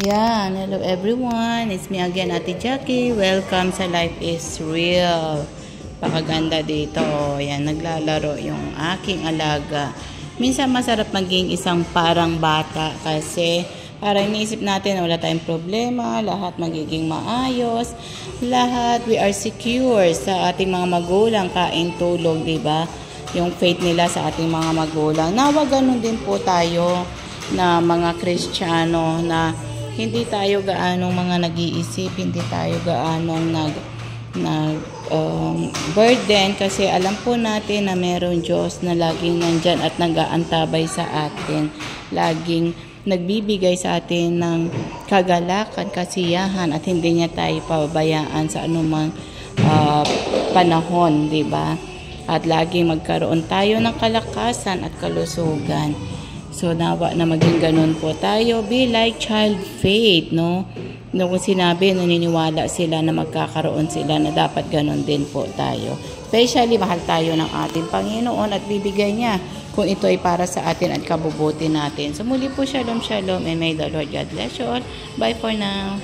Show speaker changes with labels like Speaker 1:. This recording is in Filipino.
Speaker 1: Yan, hello everyone. It's me again, Ate Jackie. Welcome sa Life is Real. Pakaganda dito. Yan, naglalaro yung aking alaga. Minsan masarap maging isang parang bata kasi parang iniisip natin wala tayong problema, lahat magiging maayos, lahat we are secure sa ating mga magulang, kain, tulog, diba? Yung faith nila sa ating mga magulang. Nawa ganun din po tayo na mga Kristiyano na hindi tayo gaanong mga nag-iisip, hindi tayo gaanong burden kasi alam po natin na meron Diyos na laging nandyan at nag-aantabay sa atin. Laging nagbibigay sa atin ng kagalakan, kasiyahan at hindi niya tayo pababayaan sa anumang panahon, di ba? At laging magkaroon tayo ng kalakasan at kalusugan. So, nawa na maging ganun po tayo. Be like child faith, no? No, kung sinabi, naniniwala sila na magkakaroon sila na dapat ganun din po tayo. Especially, mahal tayo ng ating Panginoon at bibigay niya kung ito ay para sa atin at kabubuti natin. So, muli po, shalom, shalom, and may the Lord God bless you all. Bye for now.